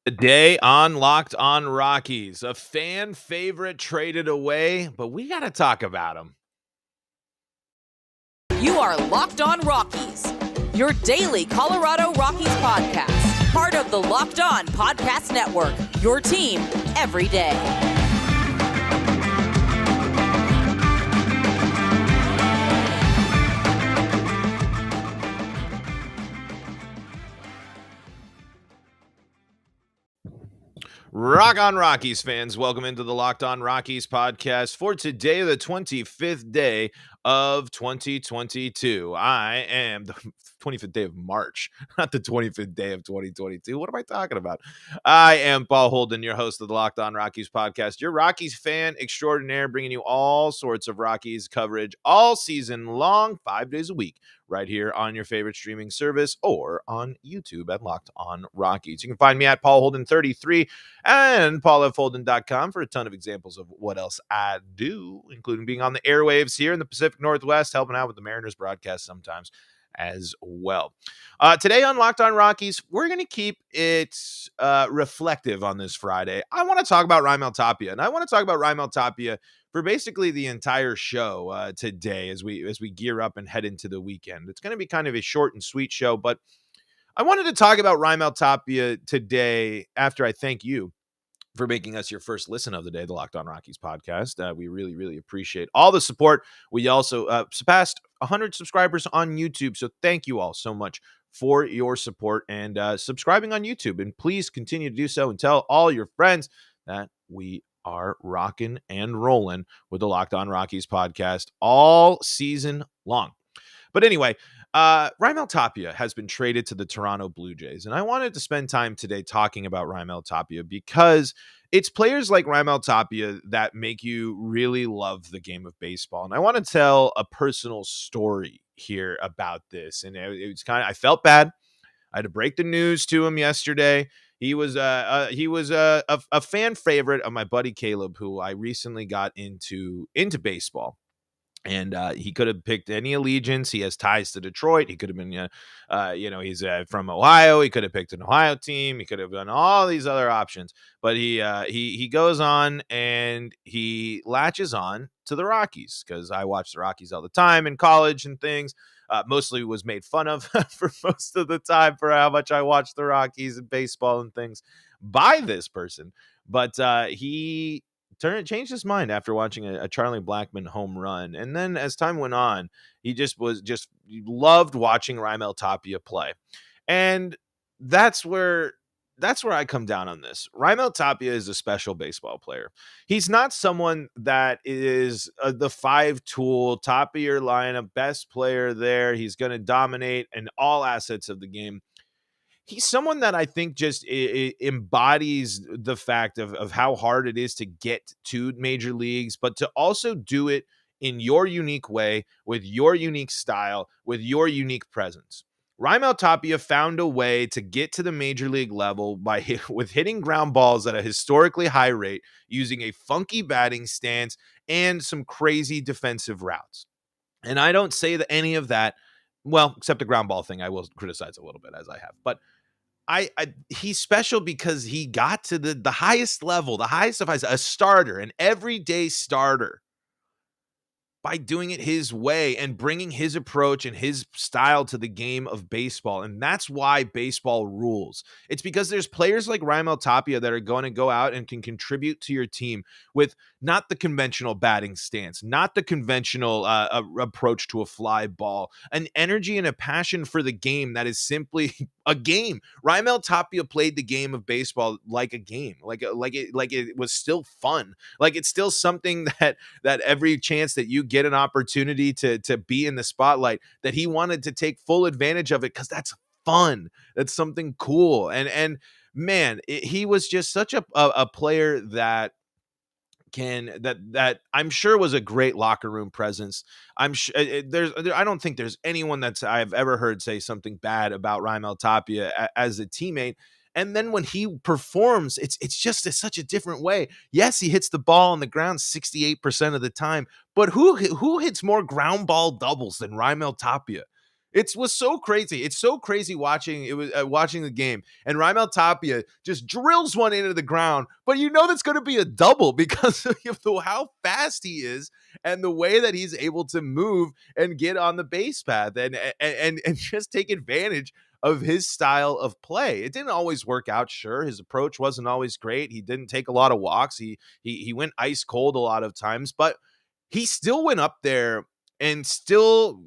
Today on Locked On Rockies, a fan favorite traded away, but we got to talk about him. You are Locked On Rockies, your daily Colorado Rockies podcast, part of the Locked On Podcast Network, your team every day. Rock on Rockies fans, welcome into the Locked On Rockies podcast for today, the 25th day of 2022. I am the 25th day of March, not the 25th day of 2022. What am I talking about? I am Paul Holden, your host of the Locked On Rockies podcast, your Rockies fan extraordinaire, bringing you all sorts of Rockies coverage all season long, 5 days a week, right here on your favorite streaming service or on YouTube at Locked On Rockies. You can find me at Paul Holden 33 and paulfholden.com for a ton of examples of what else I do, including being on the airwaves here in the Pacific Northwest, helping out with the Mariners broadcast sometimes as well. Today on Locked On Rockies, we're going to keep it reflective on this Friday. I want to talk about Raimel Tapia, and I want to talk about Raimel Tapia for basically the entire show today as we gear up and head into the weekend. It's going to be kind of a short and sweet show, but I wanted to talk about Raimel Tapia today after I thank you for making us your first listen of the day, the Locked On Rockies podcast. We really, really appreciate all the support. We also surpassed 100 subscribers on YouTube, so thank you all so much for your support and subscribing on YouTube. And please continue to do so and tell all your friends that we are rocking and rolling with the Locked On Rockies podcast all season long. But anyway, Raimel Tapia has been traded to the Toronto Blue Jays, and I wanted to spend time today talking about Raimel Tapia because it's players like Raimel Tapia that make you really love the game of baseball. And I want to tell a personal story here about this. And it's I felt bad. I had to break the news to him yesterday. He was a fan favorite of my buddy Caleb, who I recently got into baseball. And he could have picked any allegiance. He has ties to Detroit. He could have been, he's from Ohio. He could have picked an Ohio team. He could have done all these other options. But he goes on and he latches on to the Rockies because I watch the Rockies all the time in college and things. Mostly was made fun of for most of the time for how much I watch the Rockies and baseball and things by this person. But he changed his mind after watching a Charlie Blackmon home run. And then as time went on, he loved watching Raimel Tapia play. And that's where I come down on this. Raimel Tapia is a special baseball player. He's not someone that is the five-tool, top of your lineup, best player there. He's going to dominate in all assets of the game. He's someone that I think just embodies the fact of how hard it is to get to major leagues, but to also do it in your unique way, with your unique style, with your unique presence. Raimel Tapia found a way to get to the major league level with hitting ground balls at a historically high rate, using a funky batting stance and some crazy defensive routes. And I don't say that any of that, well, except the ground ball thing, I will criticize a little bit as I have. But he's special because he got to the highest level, the highest of highs, a starter, an everyday starter, by doing it his way and bringing his approach and his style to the game of baseball. And that's why baseball rules. It's because there's players like Raimel Tapia that are going to go out and can contribute to your team with not the conventional batting stance, not the conventional approach to a fly ball, an energy and a passion for the game that is simply a game. Raimel Tapia played the game of baseball like a game, like it was still fun. Like it's still something that every chance that you get an opportunity to be in the spotlight, that he wanted to take full advantage of it because that's fun. That's something cool. And man, he was just such a player that I'm sure was a great locker room presence. I'm sure I don't think there's anyone I've ever heard say something bad about Raimel Tapia as a teammate. And then when he performs, it's just such a different way. Yes, he hits the ball on the ground 68% of the time, but who hits more ground ball doubles than Raimel Tapia? It was so crazy. It's so crazy watching watching the game, and Raimel Tapia just drills one into the ground. But you know that's going to be a double because of how fast he is and the way that he's able to move and get on the base path and just take advantage of his style of play. It didn't always work out. Sure, his approach wasn't always great. He didn't take a lot of walks. He went ice cold a lot of times, but he still went up there and still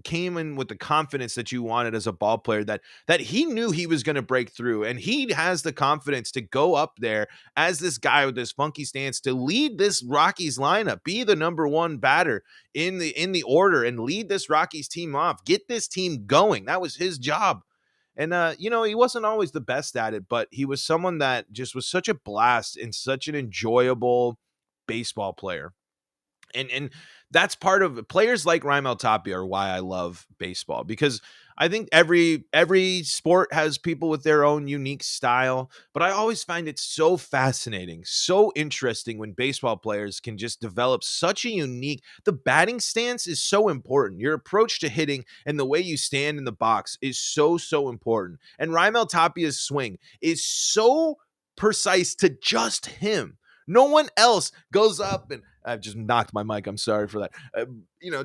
came in with the confidence that you wanted as a ball player, that he knew he was going to break through, and he has the confidence to go up there as this guy with this funky stance to lead this Rockies lineup, be the number one batter in the order, and lead this Rockies team off, get this team going. That was his job. And he wasn't always the best at it, but he was someone that just was such a blast and such an enjoyable baseball player. And that's part of players like Raimel Tapia are why I love baseball, because I think every sport has people with their own unique style, but I always find it so fascinating, so interesting when baseball players can just develop such a unique. The batting stance is so important. Your approach to hitting and the way you stand in the box is so important. And Raimel Tapia's swing is so precise to just him. No one else goes up, and I've just knocked my mic. I'm sorry for that.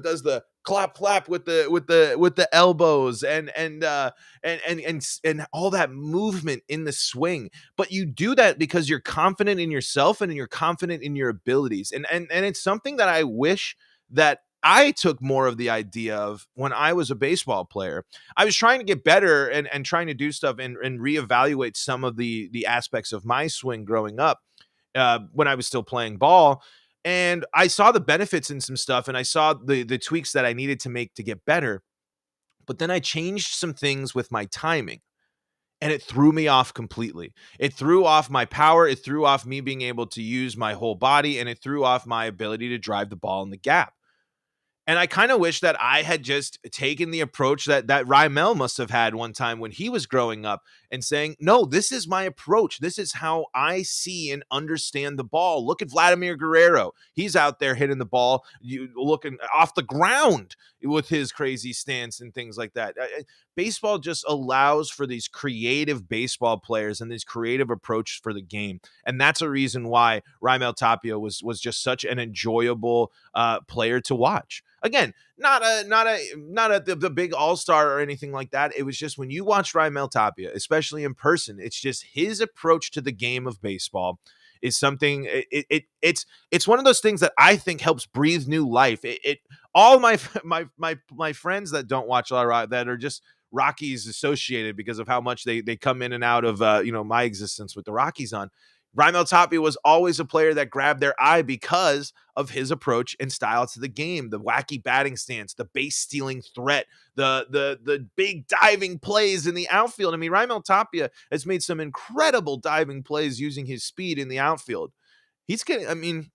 Does the clap with the elbows and all that movement in the swing. But you do that because you're confident in yourself and you're confident in your abilities. And it's something that I wish that I took more of the idea of when I was a baseball player. I was trying to get better and trying to do stuff and reevaluate some of the aspects of my swing growing up. When I was still playing ball, and I saw the benefits in some stuff, and I saw the tweaks that I needed to make to get better. But then I changed some things with my timing, and it threw me off completely. It threw off my power. It threw off me being able to use my whole body, and it threw off my ability to drive the ball in the gap. And I kind of wish that I had just taken the approach that Raimel must have had one time when he was growing up and saying, no, this is my approach. This is how I see and understand the ball. Look at Vladimir Guerrero. He's out there hitting the ball, looking off the ground with his crazy stance and things like that. Baseball just allows for these creative baseball players and this creative approach for the game. And that's a reason why Raimel Tapia was just such an enjoyable player to watch. Again, not the big all-star or anything like that. It was just when you watch Raimel Tapia, especially in person, it's just his approach to the game of baseball is something. It's one of those things that I think helps breathe new life. All my friends that don't watch a lot of rock, that are just Rockies associated because of how much they come in and out of my existence with the Rockies on. Raimel Tapia was always a player that grabbed their eye because of his approach and style to the game, the wacky batting stance, the base stealing threat, the big diving plays in the outfield. I mean, Raimel Tapia has made some incredible diving plays using his speed in the outfield. He's getting,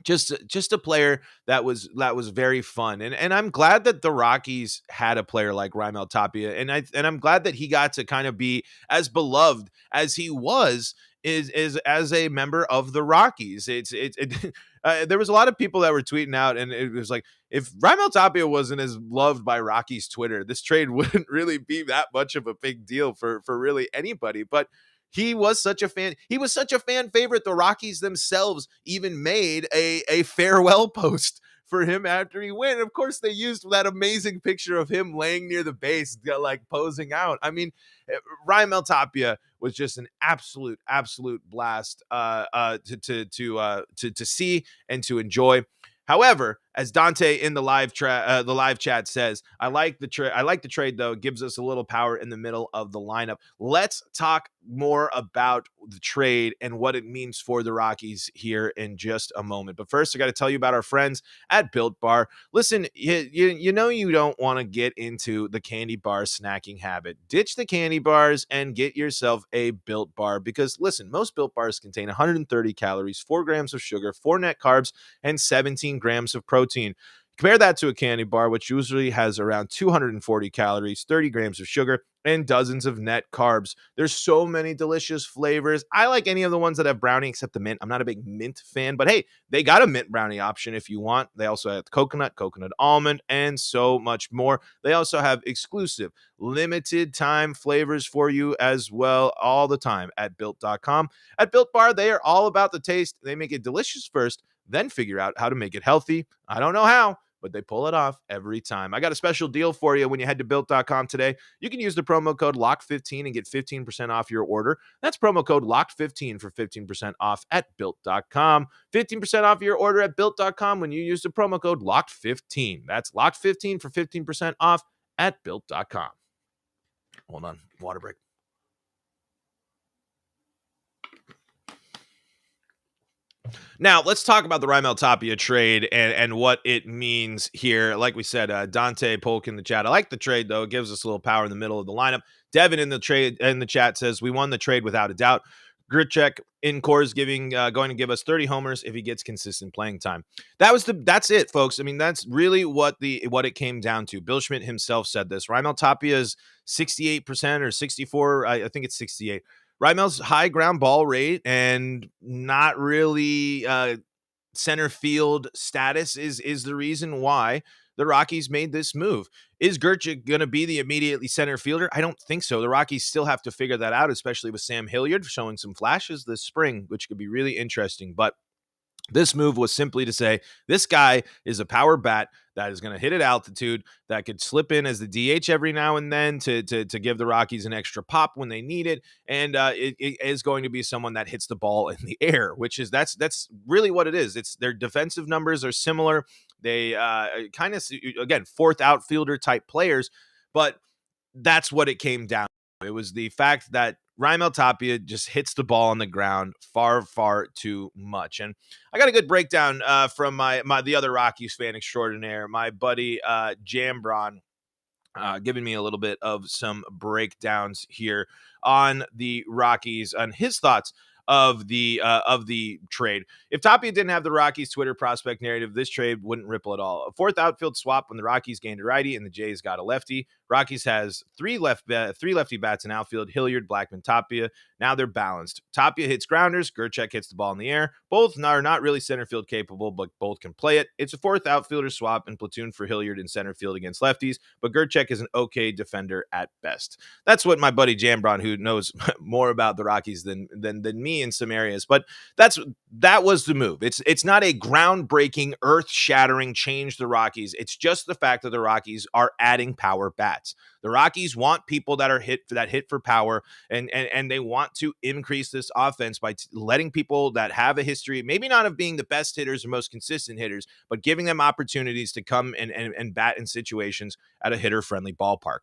just a player that was very fun. And I'm glad that the Rockies had a player like Raimel Tapia. And I'm glad that he got to kind of be as beloved as he was is as a member of the Rockies. There was a lot of people that were tweeting out, and it was like, if Raimel Tapia wasn't as loved by Rockies Twitter, this trade wouldn't really be that much of a big deal for really anybody. But he was such a fan. He was such a fan favorite. The Rockies themselves even made a farewell post for him after he went. And of course, they used that amazing picture of him laying near the base, like posing out. I mean, Raimel Tapia was just an absolute blast to see and to enjoy. However, as Dante in the live chat says, I like the trade though. It gives us a little power in the middle of the lineup. Let's talk more about the trade and what it means for the Rockies here in just a moment. But first, I got to tell you about our friends at Built Bar. Listen, you know you don't want to get into the candy bar snacking habit. Ditch the candy bars and get yourself a Built Bar, because listen, most Built Bars contain 130 calories, 4 grams of sugar, 4 net carbs, and 17 grams of protein. Compare that to a candy bar, which usually has around 240 calories, 30 grams of sugar, and dozens of net carbs. There's so many delicious flavors. I like any of the ones that have brownie except the mint. I'm not a big mint fan, but hey, they got a mint brownie option if you want. They also have coconut, coconut almond, and so much more. They also have exclusive limited time flavors for you as well all the time at built.com. At Built Bar, they are all about the taste. They make it delicious first, then figure out how to make it healthy. I don't know how, but they pull it off every time. I got a special deal for you when you head to built.com today. You can use the promo code LOCK15 and get 15% off your order. That's promo code LOCK15 for 15% off at built.com. 15% off your order at built.com when you use the promo code LOCK15. That's LOCK15 for 15% off at built.com. Hold on, water break. Now, let's talk about the Raimel Tapia trade and what it means here. Like we said, Dante Polk in the chat. I like the trade, though. It gives us a little power in the middle of the lineup. Devin in the chat says, we won the trade without a doubt. Grichuk in core is going to give us 30 homers if he gets consistent playing time. That's it, folks. I mean, that's really what it came down to. Bill Schmidt himself said this. Raimel Tapia's 68% or 64, I think it's 68. Raimel's high ground ball rate and not really center field status is the reason why the Rockies made this move. Is Grichuk going to be the immediately center fielder? I don't think so. The Rockies still have to figure that out, especially with Sam Hilliard showing some flashes this spring, which could be really interesting. But this move was simply to say, this guy is a power bat that is going to hit at altitude, that could slip in as the DH every now and then to give the Rockies an extra pop when they need it. And it is going to be someone that hits the ball in the air, which is that's really what it is. It's their defensive numbers are similar. They kind of, again, fourth outfielder type players, but that's what it came down to. It was the fact that Raimel Tapia just hits the ball on the ground far, far too much. And I got a good breakdown from the other Rockies fan extraordinaire, my buddy Jambron, giving me a little bit of some breakdowns here on the Rockies, on his thoughts of the trade. If Tapia didn't have the Rockies Twitter prospect narrative, this trade wouldn't ripple at all. A fourth outfield swap when the Rockies gained a righty and the Jays got a lefty. Rockies has three lefty bats in outfield: Hilliard, Blackmon, Tapia. Now they're balanced. Tapia hits grounders. Grichuk hits the ball in the air. Both are not really center field capable, but both can play it. It's a fourth outfielder swap and platoon for Hilliard in center field against lefties, but Grichuk is an okay defender at best. That's what my buddy Jambron, who knows more about the Rockies than me in some areas, but that was the move. It's not a groundbreaking, earth-shattering change the Rockies. It's just the fact that the Rockies are adding power bats. The Rockies want people that hit for power, and they want to increase this offense by letting people that have a history, maybe not of being the best hitters or most consistent hitters, but giving them opportunities to come and bat in situations at a hitter-friendly ballpark.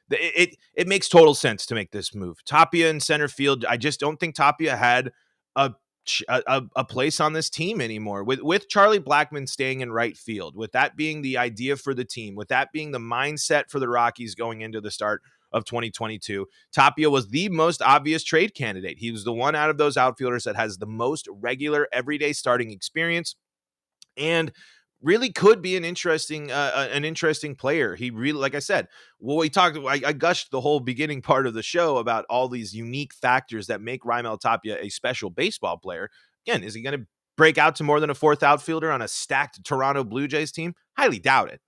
It makes total sense to make this move. Tapia in center field, I just don't think Tapia had a place on this team anymore. With Charlie Blackmon staying in right field, with that being the idea for the team, with that being the mindset for the Rockies going into the start of 2022, Tapia was the most obvious trade candidate. He was the one out of those outfielders that has the most regular, everyday starting experience, and really could be an interesting player. He really, like I said, I gushed the whole beginning part of the show about all these unique factors that make Raimel Tapia a special baseball player. Again, is he going to break out to more than a fourth outfielder on a stacked Toronto Blue Jays team? Highly doubt it.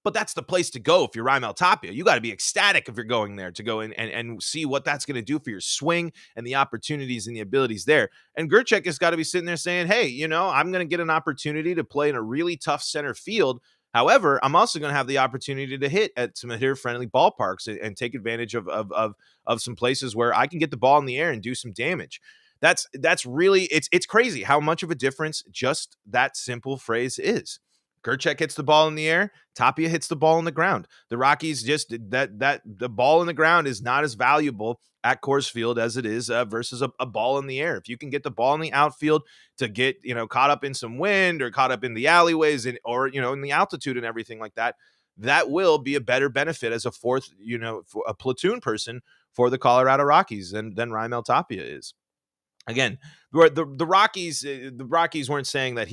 But that's the place to go if you're Raimel Tapia. You got to be ecstatic if you're going there to go in and see what that's going to do for your swing and the opportunities and the abilities there. And Grichuk has got to be sitting there saying, hey, I'm going to get an opportunity to play in a really tough center field. However, I'm also going to have the opportunity to hit at some hitter-friendly ballparks and take advantage of some places where I can get the ball in the air and do some damage. That's really, it's crazy how much of a difference just that simple phrase is. Grichuk hits the ball in the air. Tapia hits the ball on the ground. The Rockies just that the ball in the ground is not as valuable at Coors Field as it is versus a ball in the air. If you can get the ball in the outfield to get caught up in some wind or caught up in the alleyways or in the altitude and everything like that, that will be a better benefit as a fourth a platoon person for the Colorado Rockies than Raimel Tapia is. again, the Rockies weren't saying that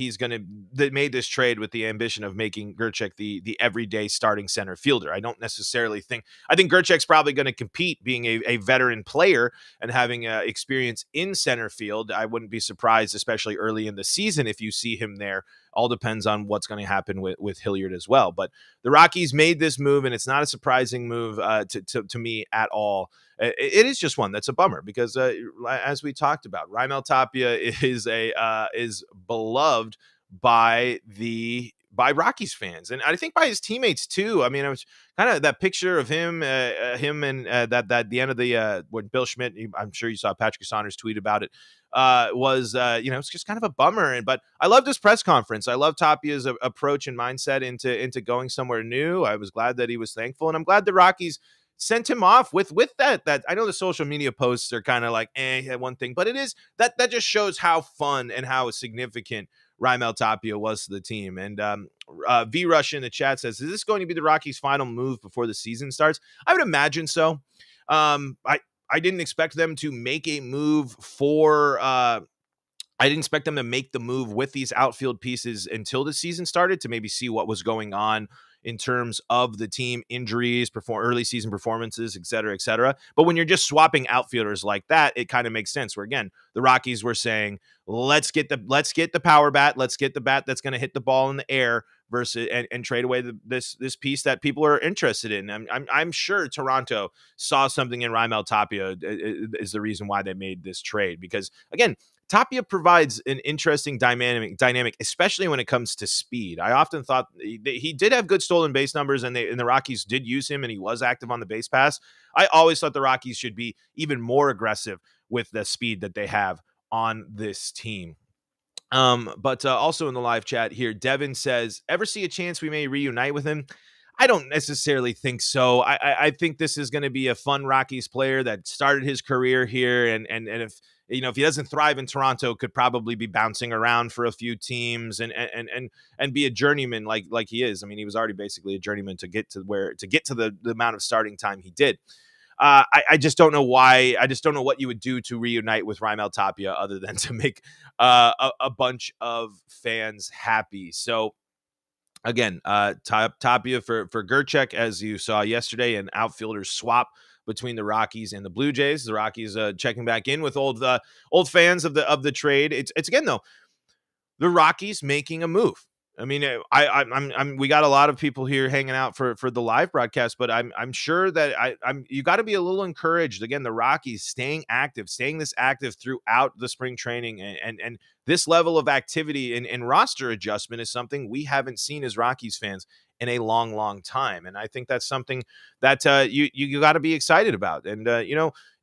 that made this trade with the ambition of making Gerchek the everyday starting center fielder. I don't necessarily I think Gerchek's probably going to compete, being a veteran player and having experience in center field. I wouldn't be surprised, especially early in the season, if you see him there. All depends on what's going to happen with Hilliard as well. But the Rockies made this move, and it's not a surprising move to me at all. It is just one that's a bummer because, as we talked about, Raimel Tapia is beloved by Rockies fans, and I think by his teammates too. I mean, I was kind of that picture of him and that the end of the when Bill Schmidt. I'm sure you saw Patrick Saunders tweet about it. Was it's just kind of a bummer. But I loved his press conference. I love Tapia's approach and mindset into going somewhere new. I was glad that he was thankful, and I'm glad the Rockies sent him off with that. I know the social media posts are kind of like one thing, but it is that just shows how fun and how significant Raimel Tapia was to the team. And V Rush in the chat says, is this going to be the Rockies' final move before the season starts? I would imagine so. I didn't expect them to make a move I didn't expect them to make the move with these outfield pieces until the season started, to maybe see what was going on in terms of the team, injuries, early season performances, et cetera, et cetera. But when you're just swapping outfielders like that, it kind of makes sense. Where again, the Rockies were saying, let's get the power bat, let's get the bat that's going to hit the ball in the air versus and trade away this piece that people are interested in. I'm sure Toronto saw something in Raimel Tapia is the reason why they made this trade, because again, Tapia provides an interesting dynamic, especially when it comes to speed. I often thought he did have good stolen base numbers, and the Rockies did use him, and he was active on the base pass. I always thought the Rockies should be even more aggressive with the speed that they have on this team. But also in the live chat here, Devin says, ever see a chance we may reunite with him? I don't necessarily think so. I think this is going to be a fun Rockies player that started his career here, and if he doesn't thrive in Toronto, could probably be bouncing around for a few teams and be a journeyman like he is. I mean, he was already basically a journeyman to get to the amount of starting time he did. I just don't know why. I just don't know what you would do to reunite with Raimel Tapia other than to make a bunch of fans happy. So again, Tapia for Gerchek, as you saw yesterday, an outfielder swap between the Rockies and the Blue Jays. The Rockies checking back in with old fans of the trade. It's again though, the Rockies making a move. I mean, we got a lot of people here hanging out for the live broadcast, but I'm sure that you got to be a little encouraged. Again, the Rockies staying this active throughout the spring training, and this level of activity and roster adjustment is something we haven't seen as Rockies fans in a long, long time. And I think that's something that you got to be excited about. And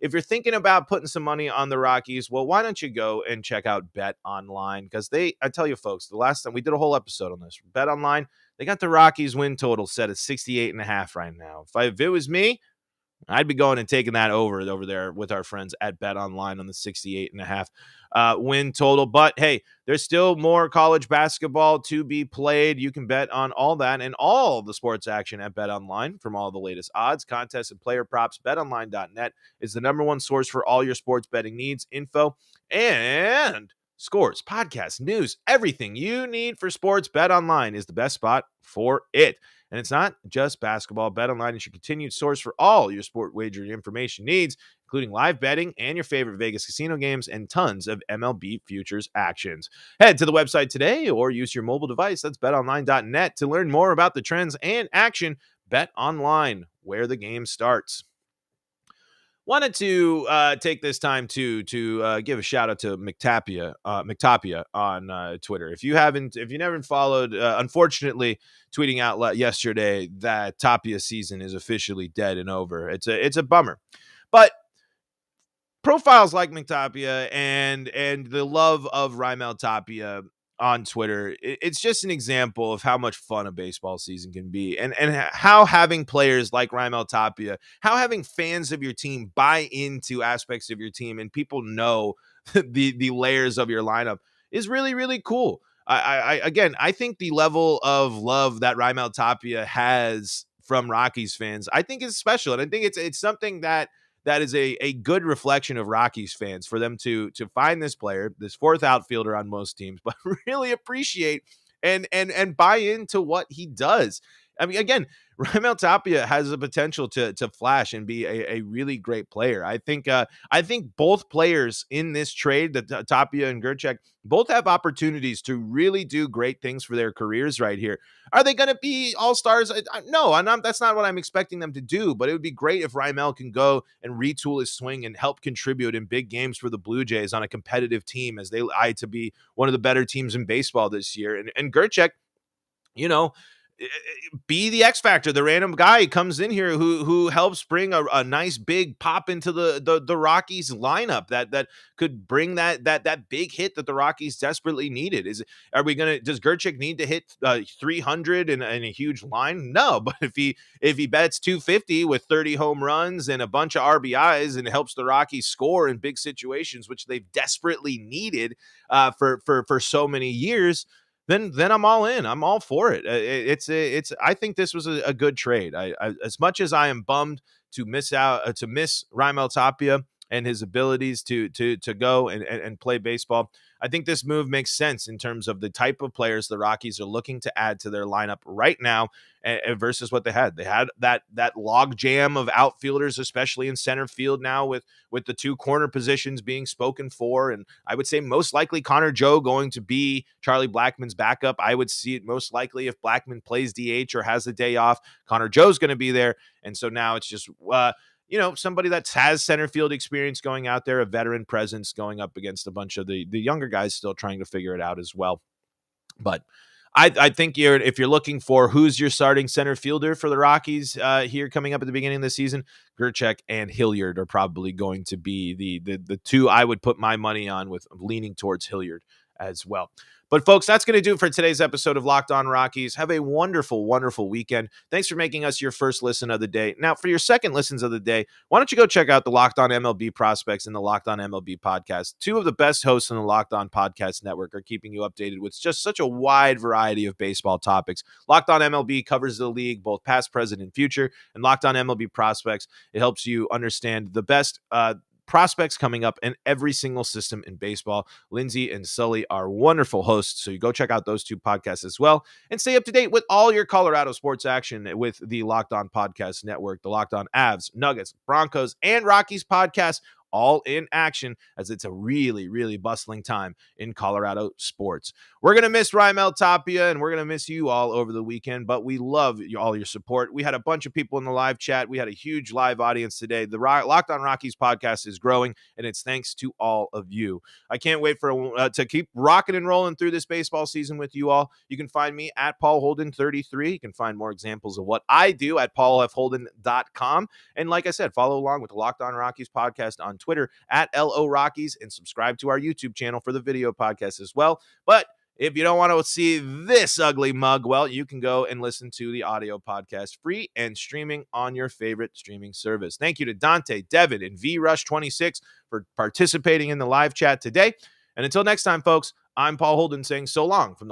if you're thinking about putting some money on the Rockies, well, why don't you go and check out BetOnline? Because I tell you folks, the last time we did a whole episode on this, BetOnline, they got the Rockies win total set at 68.5 right now. If it was me, I'd be going and taking that over there with our friends at BetOnline on the 68.5 win total. But hey, there's still more college basketball to be played. You can bet on all that and all the sports action at BetOnline. From all the latest odds, contests, and player props, BetOnline.net is the number one source for all your sports betting needs, info, and scores, podcasts, news, everything you need for sports. BetOnline is the best spot for it. And it's not just basketball. BetOnline is your continued source for all your sport wagering information needs, including live betting and your favorite Vegas casino games and tons of MLB futures actions. Head to the website today or use your mobile device. That's betonline.net to learn more about the trends and action. BetOnline, where the game starts. Wanted to take this time to give a shout out to McTapia on Twitter. If you never followed, unfortunately, tweeting out yesterday that Tapia season is officially dead and over. It's a bummer, but profiles like McTapia and the love of Raimel Tapia on Twitter, it's just an example of how much fun a baseball season can be, and how having players like Raimel Tapia, how having fans of your team buy into aspects of your team, and people know the layers of your lineup is really, really cool. I think the level of love that Raimel Tapia has from Rockies fans, I think is special, and I think it's something that that is a good reflection of Rockies fans for them to find this player, this fourth outfielder on most teams, but really appreciate and buy into what he does. I mean, again, Raimel Tapia has the potential to flash and be a really great player. I think both players in this trade, that Tapia and Gerchek, both have opportunities to really do great things for their careers right here. Are they going to be all-stars? No, that's not what I'm expecting them to do, but it would be great if Raimel can go and retool his swing and help contribute in big games for the Blue Jays on a competitive team as they eye to be one of the better teams in baseball this year. And Gerchek, you know, be the X factor, the random guy comes in here who helps bring a nice big pop into the Rockies lineup that could bring that big hit that the Rockies desperately needed. Does Gerchik need to hit 300 in a huge line? No, but if he bets 250 with 30 home runs and a bunch of RBIs and helps the Rockies score in big situations, which they've desperately needed for so many years, then I'm all in. I'm all for it. I think this was a good trade. I as much as I am bummed to miss Raimel Tapia and his abilities to go and play baseball, I think this move makes sense in terms of the type of players the Rockies are looking to add to their lineup right now versus what they had. They had that log jam of outfielders, especially in center field now with the two corner positions being spoken for. And I would say most likely Connor Joe going to be Charlie Blackmon's backup. I would see it most likely if Blackmon plays DH or has a day off, Connor Joe's going to be there. And so now it's just, somebody that has center field experience going out there, a veteran presence going up against a bunch of the younger guys still trying to figure it out as well. But I think if you're looking for who's your starting center fielder for the Rockies here coming up at the beginning of the season, Gerchek and Hilliard are probably going to be the two I would put my money on, with leaning towards Hilliard as well. But folks, that's going to do it for today's episode of Locked On Rockies. Have a wonderful, wonderful weekend. Thanks for making us your first listen of the day. Now, for your second listens of the day, why don't you go check out the Locked On MLB Prospects and the Locked On MLB Podcast. Two of the best hosts in the Locked On Podcast Network are keeping you updated with just such a wide variety of baseball topics. Locked On MLB covers the league, both past, present, and future. And Locked On MLB Prospects, it helps you understand the best prospects coming up in every single system in baseball. Lindsay and Sully are wonderful hosts, so you go check out those two podcasts as well and stay up to date with all your Colorado sports action with the Locked On Podcast Network, the Locked On Avs, Nuggets, Broncos, and Rockies podcast, all in action, as it's a really, really bustling time in Colorado sports. We're going to miss Raimel Tapia, and we're going to miss you all over the weekend, but we love all your support. We had a bunch of people in the live chat. We had a huge live audience today. The Locked On Rockies podcast is growing, and it's thanks to all of you. I can't wait to keep rocking and rolling through this baseball season with you all. You can find me at Paul Holden 33. You can find more examples of what I do at paulfholden.com. And like I said, follow along with the Locked On Rockies podcast on Twitter at LO Rockies, and subscribe to our YouTube channel for the video podcast as well. But if you don't want to see this ugly mug, well, you can go and listen to the audio podcast free and streaming on your favorite streaming service. Thank you to Dante, Devin, and VRush26 for participating in the live chat today. And until next time, folks, I'm Paul Holden saying so long from the